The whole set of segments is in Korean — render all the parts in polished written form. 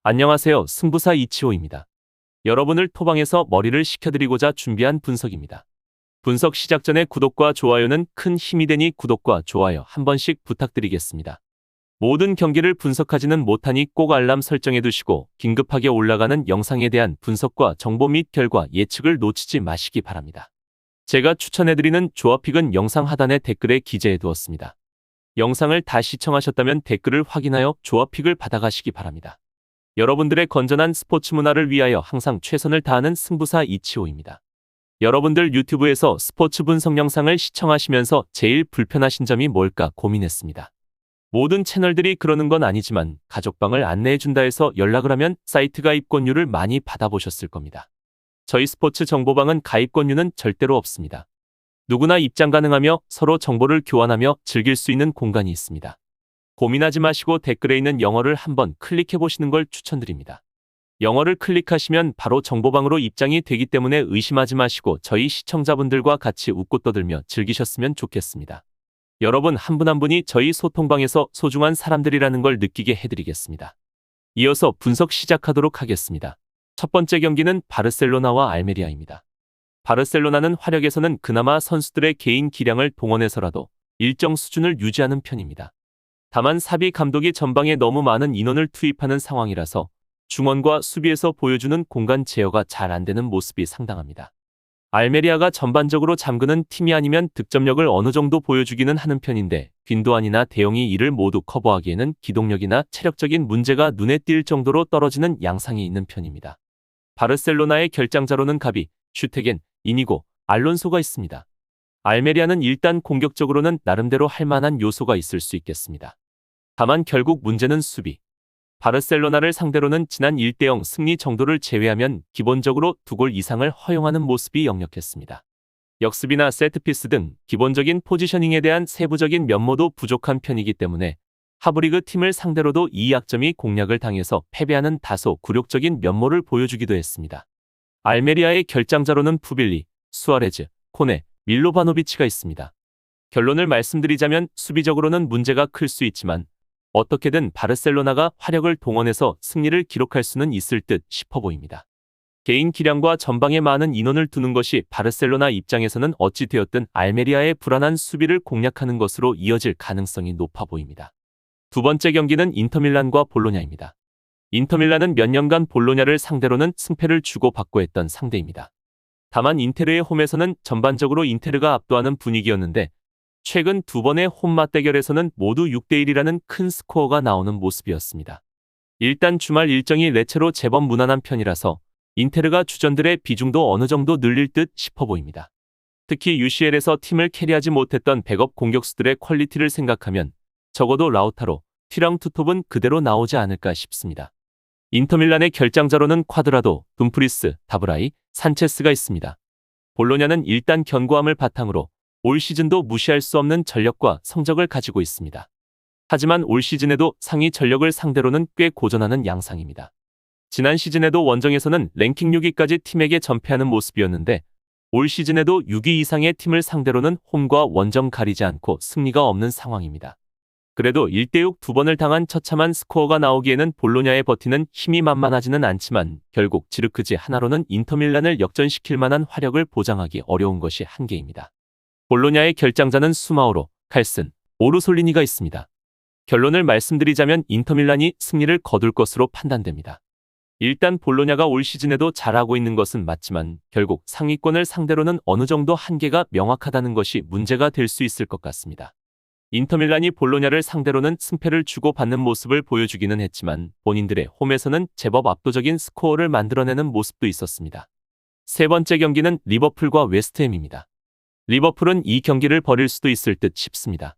안녕하세요. 승부사 이치호입니다. 여러분을 토방에서 머리를 식혀드리고자 준비한 분석입니다. 분석 시작 전에 구독과 좋아요는 큰 힘이 되니 구독과 좋아요 한 번씩 부탁드리겠습니다. 모든 경기를 분석하지는 못하니 꼭 알람 설정해 두시고 긴급하게 올라가는 영상에 대한 분석과 정보 및 결과 예측을 놓치지 마시기 바랍니다. 제가 추천해드리는 조합픽은 영상 하단에 댓글에 기재해 두었습니다. 영상을 다 시청하셨다면 댓글을 확인하여 조합픽을 받아가시기 바랍니다. 여러분들의 건전한 스포츠 문화를 위하여 항상 최선을 다하는 승부사 이치호입니다. 여러분들 유튜브에서 스포츠 분석 영상을 시청하시면서 제일 불편하신 점이 뭘까 고민했습니다. 모든 채널들이 그러는 건 아니지만 가족방을 안내해준다 해서 연락을 하면 사이트 가입권료를 많이 받아보셨을 겁니다. 저희 스포츠 정보방은 가입권료는 절대로 없습니다. 누구나 입장 가능하며 서로 정보를 교환하며 즐길 수 있는 공간이 있습니다. 고민하지 마시고 댓글에 있는 영어를 한번 클릭해 보시는 걸 추천드립니다. 영어를 클릭하시면 바로 정보방으로 입장이 되기 때문에 의심하지 마시고 저희 시청자분들과 같이 웃고 떠들며 즐기셨으면 좋겠습니다. 여러분 한 분 한 분이 저희 소통방에서 소중한 사람들이라는 걸 느끼게 해드리겠습니다. 이어서 분석 시작하도록 하겠습니다. 첫 번째 경기는 바르셀로나와 알메리아입니다. 바르셀로나는 화력에서는 그나마 선수들의 개인 기량을 동원해서라도 일정 수준을 유지하는 편입니다. 다만 사비 감독이 전방에 너무 많은 인원을 투입하는 상황이라서 중원과 수비에서 보여주는 공간 제어가 잘 안되는 모습이 상당합니다. 알메리아가 전반적으로 잠그는 팀이 아니면 득점력을 어느 정도 보여주기는 하는 편인데 빈도안이나 대용이 이를 모두 커버하기에는 기동력이나 체력적인 문제가 눈에 띌 정도로 떨어지는 양상이 있는 편입니다. 바르셀로나의 결장자로는 가비, 슈테겐, 이니고, 알론소가 있습니다. 알메리아는 일단 공격적으로는 나름대로 할 만한 요소가 있을 수 있겠습니다. 다만 결국 문제는 수비. 바르셀로나를 상대로는 지난 1대0 승리 정도를 제외하면 기본적으로 2골 이상을 허용하는 모습이 역력했습니다. 역습이나 세트피스 등 기본적인 포지셔닝에 대한 세부적인 면모도 부족한 편이기 때문에 하브리그 팀을 상대로도 이 약점이 공략을 당해서 패배하는 다소 굴욕적인 면모를 보여주기도 했습니다. 알메리아의 결장자로는 푸빌리, 수아레즈, 코네, 밀로바노비치가 있습니다. 결론을 말씀드리자면 수비적으로는 문제가 클 수 있지만 어떻게든 바르셀로나가 화력을 동원해서 승리를 기록할 수는 있을 듯 싶어 보입니다. 개인 기량과 전방에 많은 인원을 두는 것이 바르셀로나 입장에서는 어찌 되었든 알메리아의 불안한 수비를 공략하는 것으로 이어질 가능성이 높아 보입니다. 두 번째 경기는 인터밀란과 볼로냐입니다. 인터밀란은 몇 년간 볼로냐를 상대로는 승패를 주고받고 했던 상대입니다. 다만 인테르의 홈에서는 전반적으로 인테르가 압도하는 분위기였는데 최근 두 번의 홈 맞대결에서는 모두 6대1이라는 큰 스코어가 나오는 모습이었습니다. 일단 주말 일정이 레체로 제법 무난한 편이라서 인테르가 주전들의 비중도 어느 정도 늘릴 듯 싶어 보입니다. 특히 UCL에서 팀을 캐리하지 못했던 백업 공격수들의 퀄리티를 생각하면 적어도 라우타로, 티랑 투톱은 그대로 나오지 않을까 싶습니다. 인터밀란의 결장자로는 콰드라도, 둠프리스, 다브라이, 산체스가 있습니다. 볼로냐는 일단 견고함을 바탕으로 올 시즌도 무시할 수 없는 전력과 성적을 가지고 있습니다. 하지만 올 시즌에도 상위 전력을 상대로는 꽤 고전하는 양상입니다. 지난 시즌에도 원정에서는 랭킹 6위까지 팀에게 전패하는 모습이었는데 올 시즌에도 6위 이상의 팀을 상대로는 홈과 원정 가리지 않고 승리가 없는 상황입니다. 그래도 1대6 두 번을 당한 처참한 스코어가 나오기에는 볼로냐의 버티는 힘이 만만하지는 않지만 결국 지르크지 하나로는 인터밀란을 역전시킬 만한 화력을 보장하기 어려운 것이 한계입니다. 볼로냐의 결장자는 수마오로, 칼슨, 오르솔리니가 있습니다. 결론을 말씀드리자면 인터밀란이 승리를 거둘 것으로 판단됩니다. 일단 볼로냐가 올 시즌에도 잘하고 있는 것은 맞지만 결국 상위권을 상대로는 어느 정도 한계가 명확하다는 것이 문제가 될 수 있을 것 같습니다. 인터밀란이 볼로냐를 상대로는 승패를 주고받는 모습을 보여주기는 했지만 본인들의 홈에서는 제법 압도적인 스코어를 만들어내는 모습도 있었습니다. 세 번째 경기는 리버풀과 웨스트햄입니다. 리버풀은 이 경기를 벌일 수도 있을 듯 싶습니다.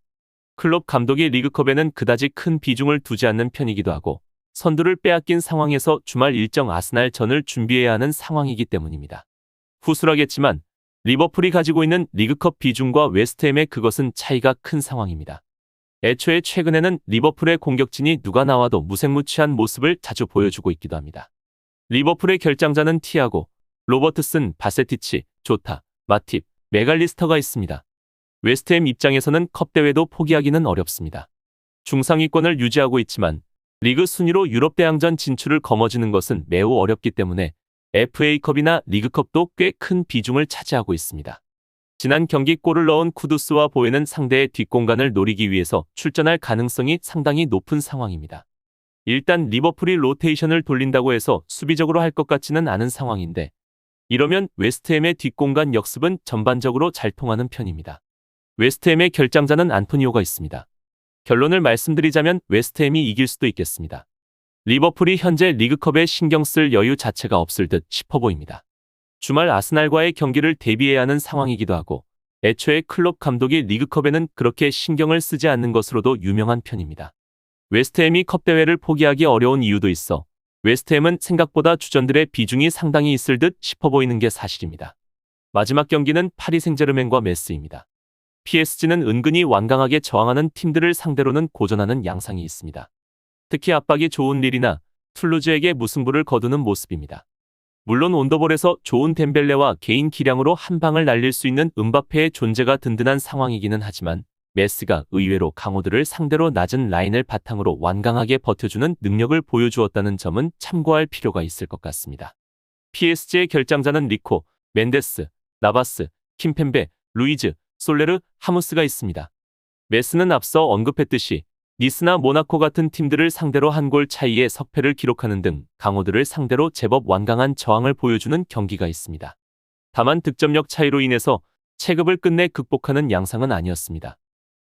클롭 감독이 리그컵에는 그다지 큰 비중을 두지 않는 편이기도 하고 선두를 빼앗긴 상황에서 주말 일정 아스날전을 준비해야 하는 상황이기 때문입니다. 후술하겠지만 리버풀이 가지고 있는 리그컵 비중과 웨스트햄의 그것은 차이가 큰 상황입니다. 애초에 최근에는 리버풀의 공격진이 누가 나와도 무색무취한 모습을 자주 보여주고 있기도 합니다. 리버풀의 결장자는 티아고, 로버트슨, 바세티치, 조타, 마팁, 메갈리스터가 있습니다. 웨스트햄 입장에서는 컵대회도 포기하기는 어렵습니다. 중상위권을 유지하고 있지만 리그 순위로 유럽 대항전 진출을 거머쥐는 것은 매우 어렵기 때문에 FA컵이나 리그컵도 꽤 큰 비중을 차지하고 있습니다. 지난 경기 골을 넣은 쿠두스와 보에는 상대의 뒷공간을 노리기 위해서 출전할 가능성이 상당히 높은 상황입니다. 일단 리버풀이 로테이션을 돌린다고 해서 수비적으로 할 것 같지는 않은 상황인데 이러면 웨스트햄의 뒷공간 역습은 전반적으로 잘 통하는 편입니다. 웨스트햄의 결장자는 안토니오가 있습니다. 결론을 말씀드리자면 웨스트햄이 이길 수도 있겠습니다. 리버풀이 현재 리그컵에 신경 쓸 여유 자체가 없을 듯 싶어 보입니다. 주말 아스날과의 경기를 대비해야 하는 상황이기도 하고 애초에 클롭 감독이 리그컵에는 그렇게 신경을 쓰지 않는 것으로도 유명한 편입니다. 웨스트햄이 컵 대회를 포기하기 어려운 이유도 있어 웨스트햄은 생각보다 주전들의 비중이 상당히 있을 듯 싶어 보이는 게 사실입니다. 마지막 경기는 파리 생제르맹과 메스입니다. PSG는 은근히 완강하게 저항하는 팀들을 상대로는 고전하는 양상이 있습니다. 특히 압박이 좋은 릴이나 툴루즈에게 무승부를 거두는 모습입니다. 물론 온더볼에서 좋은 덴벨레와 개인 기량으로 한 방을 날릴 수 있는 음바페의 존재가 든든한 상황이기는 하지만 메스가 의외로 강호들을 상대로 낮은 라인을 바탕으로 완강하게 버텨주는 능력을 보여주었다는 점은 참고할 필요가 있을 것 같습니다. PSG의 결장자는 리코, 멘데스, 나바스, 킴펜베, 루이즈, 솔레르, 하무스가 있습니다. 메스는 앞서 언급했듯이 니스나 모나코 같은 팀들을 상대로 한 골 차이의 석패를 기록하는 등 강호들을 상대로 제법 완강한 저항을 보여주는 경기가 있습니다. 다만 득점력 차이로 인해서 체급을 끝내 극복하는 양상은 아니었습니다.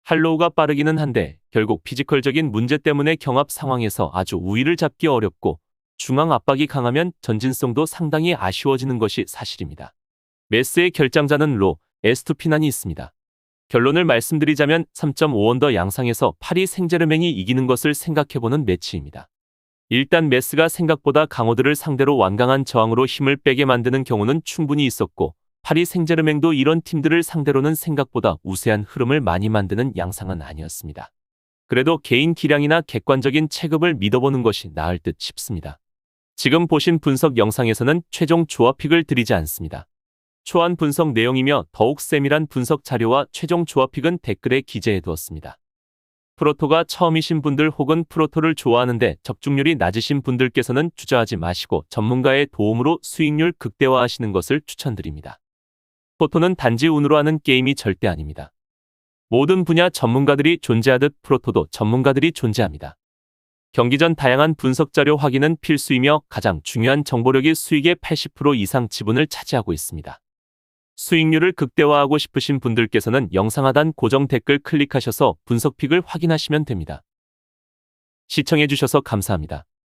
할로우가 빠르기는 한데 결국 피지컬적인 문제 때문에 경합 상황에서 아주 우위를 잡기 어렵고 중앙 압박이 강하면 전진성도 상당히 아쉬워지는 것이 사실입니다. 메스의 결장자는 로, 에스투피난이 있습니다. 결론을 말씀드리자면 3.5언더 양상에서 파리 생제르맹이 이기는 것을 생각해보는 매치입니다. 일단 메스가 생각보다 강호들을 상대로 완강한 저항으로 힘을 빼게 만드는 경우는 충분히 있었고 파리 생제르맹도 이런 팀들을 상대로는 생각보다 우세한 흐름을 많이 만드는 양상은 아니었습니다. 그래도 개인 기량이나 객관적인 체급을 믿어보는 것이 나을 듯 싶습니다. 지금 보신 분석 영상에서는 최종 조합픽을 드리지 않습니다. 초안 분석 내용이며 더욱 세밀한 분석 자료와 최종 조합픽은 댓글에 기재해두었습니다. 프로토가 처음이신 분들 혹은 프로토를 좋아하는데 적중률이 낮으신 분들께서는 주저하지 마시고 전문가의 도움으로 수익률 극대화하시는 것을 추천드립니다. 프로토는 단지 운으로 하는 게임이 절대 아닙니다. 모든 분야 전문가들이 존재하듯 프로토도 전문가들이 존재합니다. 경기 전 다양한 분석 자료 확인은 필수이며 가장 중요한 정보력이 수익의 80% 이상 지분을 차지하고 있습니다. 수익률을 극대화하고 싶으신 분들께서는 영상 하단 고정 댓글 클릭하셔서 분석픽을 확인하시면 됩니다. 시청해주셔서 감사합니다.